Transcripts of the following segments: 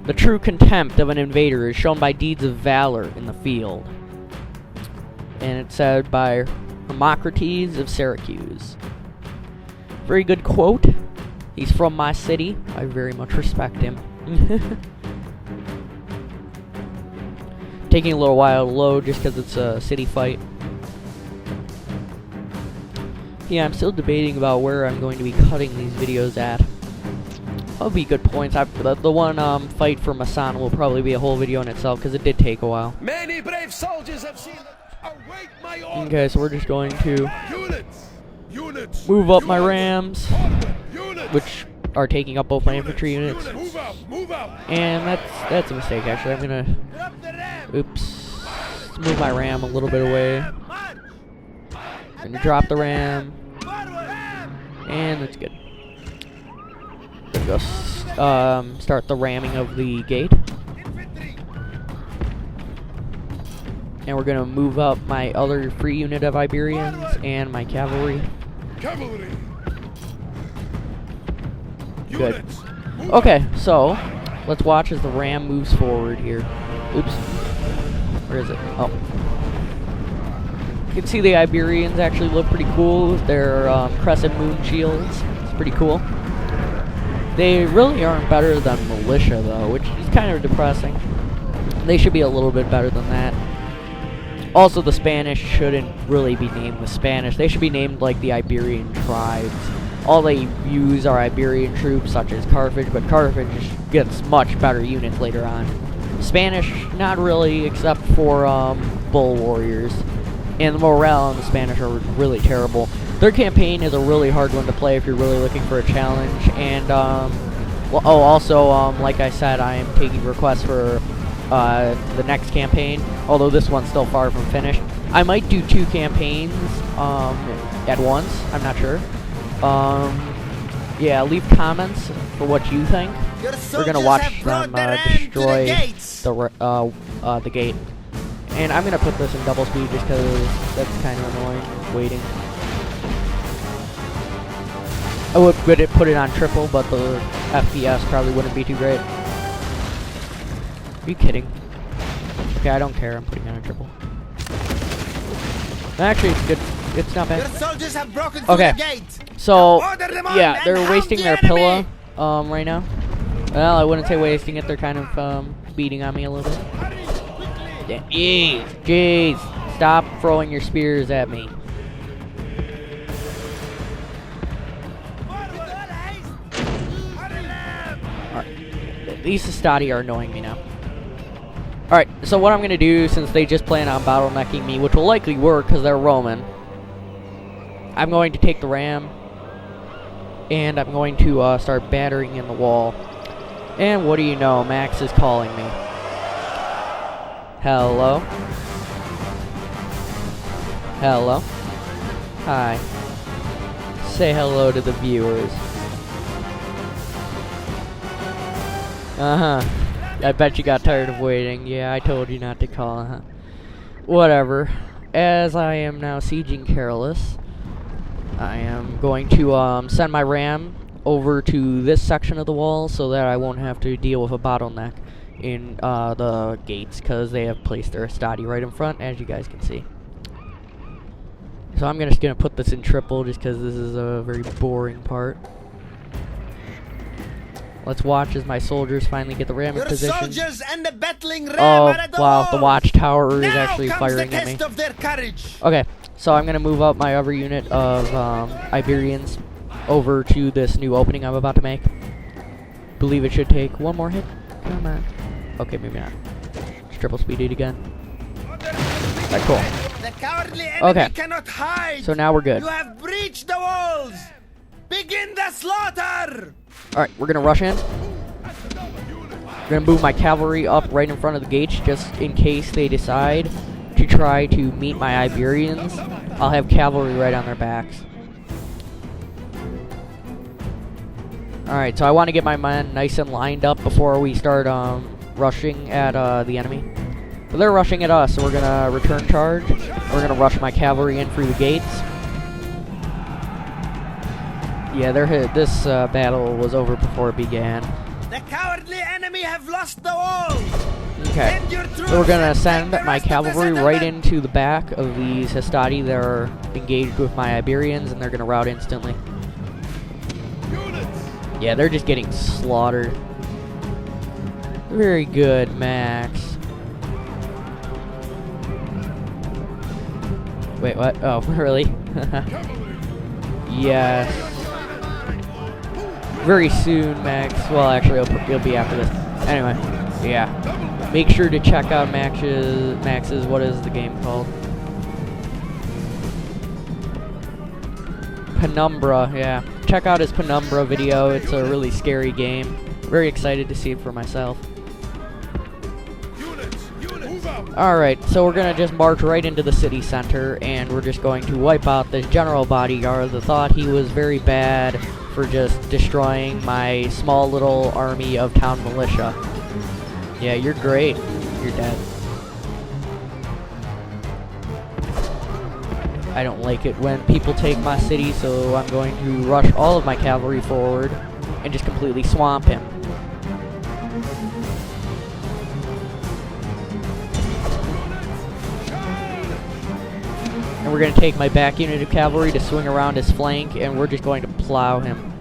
The true contempt of an invader is shown by deeds of valor in the field. And it's said by Hermocrates of Syracuse. Very good quote. He's from my city. I very much respect him. Taking a little while to load just because it's a city fight. Yeah, I'm still debating about where I'm going to be cutting these videos at. That'll be good points. The one fight for Masana will probably be a whole video in itself because it did take a while. Many brave soldiers have seen await my orders. Okay, so we're just going to units, move up my rams, units, which are taking up both my infantry units. Move out. And that's a mistake, actually. I'm gonna, oops, move my ram a little bit away. Gonna drop the ram, and that's good. Gonna go start the ramming of the gate, and we're gonna move up my other free unit of Iberians and my cavalry. Good. Okay, so let's watch as the ram moves forward here. Oops. Where is it? Oh. You can see the Iberians actually look pretty cool with their crescent moon shields. It's pretty cool. They really aren't better than militia, though, which is kind of depressing. They should be a little bit better than that. Also, the Spanish shouldn't really be named the Spanish. They should be named like the Iberian tribes. All they use are Iberian troops, such as Carthage, but Carthage gets much better units later on. Spanish, not really, except for bull warriors. And the morale on the Spanish are really terrible. Their campaign is a really hard one to play if you're really looking for a challenge. And, like I said, I am taking requests for the next campaign, although this one's still far from finished. I might do 2 campaigns at once, I'm not sure. Yeah, leave comments for what you think. We're gonna watch them destroy the gate. And I'm gonna put this in double speed just because that's kind of annoying, waiting. I would put it on triple, but the FPS probably wouldn't be too great. Are you kidding? Okay, I don't care, I'm putting it on triple. Actually, it's good. It's not bad. Okay, so yeah, they're wasting their pillar right now. Well, I wouldn't say wasting it. They're kind of beating on me a little bit. Jeez, stop throwing your spears at me. Alright, these Stati are annoying me now. Alright, so what I'm gonna do, since they just plan on bottlenecking me, which will likely work because they're Roman, I'm going to take the ram, and I'm going to start battering in the wall. And what do you know, Max is calling me. Hello? Hello? Hi. Say hello to the viewers. Uh-huh. I bet you got tired of waiting. Yeah, I told you not to call, huh? Whatever. As I am now sieging Caralis, I am going to send my ram over to this section of the wall so that I won't have to deal with a bottleneck in the gates, because they have placed their Stati right in front, as you guys can see. So I'm just gonna put this in triple just because this is a very boring part. Let's watch as my soldiers finally get the ram in position. And the battling ram wow, the watchtower is actually firing at me. Okay, so I'm gonna move up my other unit of Iberians over to this new opening I'm about to make. Believe it should take one more hit. Come on. Okay, maybe not. Just triple speed it again. Alright, cool. The cowardly enemy cannot hide. So now we're good. You have breached the walls. Begin the slaughter. Alright, we're gonna rush in. We're gonna move my cavalry up right in front of the gates just in case they decide to try to meet my Iberians. I'll have cavalry right on their backs. Alright, so I want to get my men nice and lined up before we start rushing at the enemy. But they're rushing at us, so we're gonna return charge. We're gonna rush my cavalry in through the gates. Yeah, this battle was over before it began. The cowardly cowardly enemy have lost the walls. Okay. Send your troops So we're gonna and send take the my rest of the cavalry right settlement. into the back of these Hastati that are engaged with my Iberians, and they're gonna rout instantly. Yeah, they're just getting slaughtered. Very good, Max. Wait, what? Oh, really? Yes. Very soon, Max. Well, actually, it'll be after this. Anyway, yeah. Make sure to check out Max's, what is the game called? Penumbra, yeah. Check out his Penumbra video. It's a really scary game. Very excited to see it for myself. Alright, so we're gonna just march right into the city center, and we're just going to wipe out this general bodyguard that thought he was very bad for just destroying my small little army of town militia. Yeah, you're great. You're dead. I don't like it when people take my city, so I'm going to rush all of my cavalry forward and just completely swamp him. And we're going to take my back unit of cavalry to swing around his flank, and we're just going to plow him.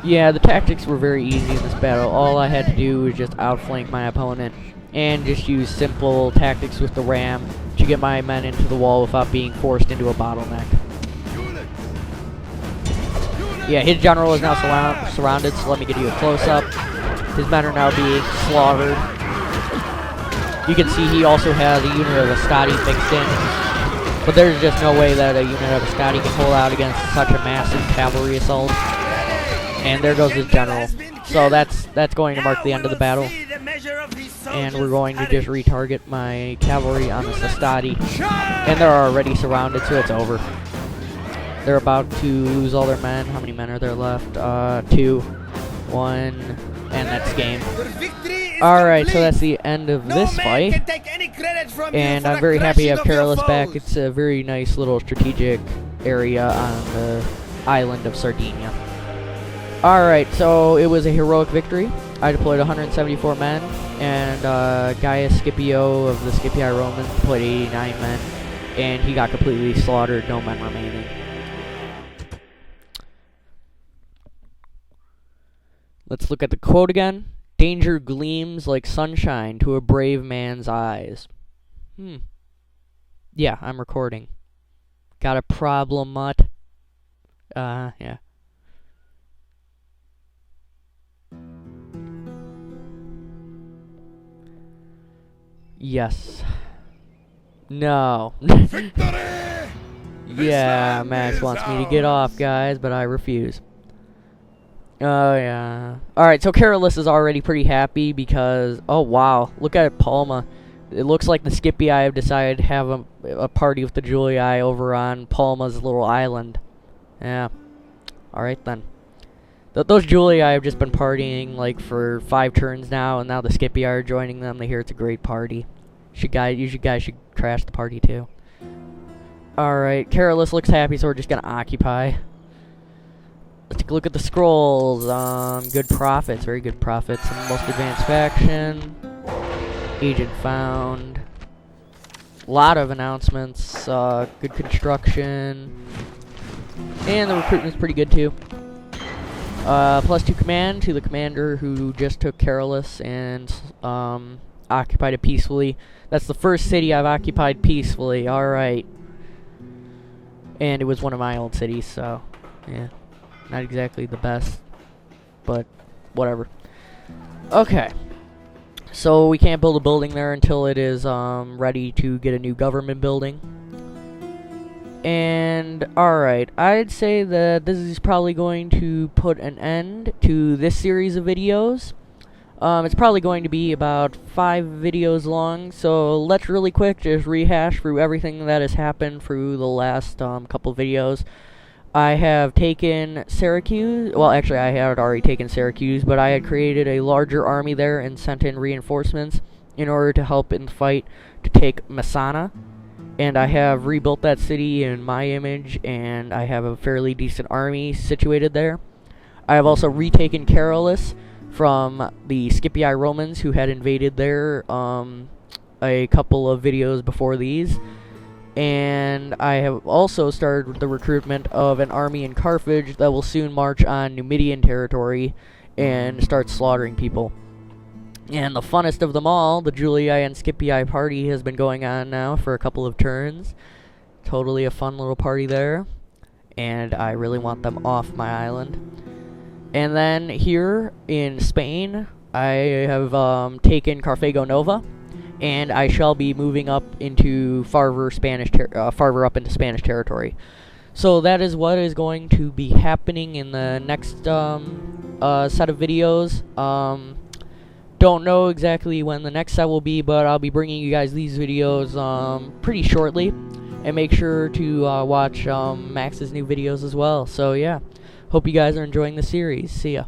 Yeah, the tactics were very easy in this battle. All I had to do was just outflank my opponent and just use simple tactics with the ram to get my men into the wall without being forced into a bottleneck. Yeah, his general is now surrounded, so let me give you a close-up. His men are now being slaughtered. You can see he also has a unit of Ascati mixed in, but there's just no way that a unit of Ascati can hold out against such a massive cavalry assault. And there goes his general. So that's going to mark the end of the battle. And we're going to just retarget my cavalry on the Ascati. And they're already surrounded, so it's over. They're about to lose all their men. How many men are there left? 2, 1, and that's game. Alright, so that's the end of this fight. And I'm very happy to have Caralis back. It's a very nice little strategic area on the island of Sardinia. Alright, so it was a heroic victory. I deployed 174 men, and Gaius Scipio of the Scipii Romans deployed 89 men, and he got completely slaughtered, no men remaining. Let's look at the quote again. Danger gleams like sunshine to a brave man's eyes. Yeah, I'm recording. Got a problem, mutt? Yeah. Yes. No. Yeah, Max wants me to get off, guys, but I refuse. Oh, yeah. Alright, so Caralis is already pretty happy because... Oh, wow. Look at Palma. It looks like the Scipii have decided to have a party with the Julii over on Palma's little island. Yeah. Alright, then. Those Julii have just been partying, like, for 5 turns now, and now the Scipii are joining them. They hear it's a great party. You guys should crash the party, too. Alright, Caralis looks happy, so we're just gonna occupy. Let's take a look at the scrolls. Good profits, very good profits. Most advanced faction. Agent found. A lot of announcements. Good construction. And the recruitment's pretty good too. +2 command to the commander who just took Caralis and occupied it peacefully. That's the first city I've occupied peacefully. Alright. And it was one of my old cities, so yeah. Not exactly the best, but whatever. Okay. So we can't build a building there until it is ready to get a new government building. And alright, I'd say that this is probably going to put an end to this series of videos. It's probably going to be about 5 videos long, so let's really quick just rehash through everything that has happened through the last couple videos. I have taken Syracuse. Well, actually, I had already taken Syracuse, but I had created a larger army there and sent in reinforcements in order to help in the fight to take Messana, and I have rebuilt that city in my image, and I have a fairly decent army situated there. I have also retaken Caralis from the Scipii Romans, who had invaded there a couple of videos before these. And I have also started the recruitment of an army in Carthage that will soon march on Numidian territory and start slaughtering people. And the funnest of them all, the Julii and Scipii party, has been going on now for a couple of turns. Totally a fun little party there. And I really want them off my island. And then here in Spain, I have taken Carthago Nova, and I shall be moving up into farther up into Spanish territory. So that is what is going to be happening in the next set of videos. Don't know exactly when the next set will be, but I'll be bringing you guys these videos pretty shortly. And make sure to watch Max's new videos as well. So yeah, hope you guys are enjoying the series. See ya.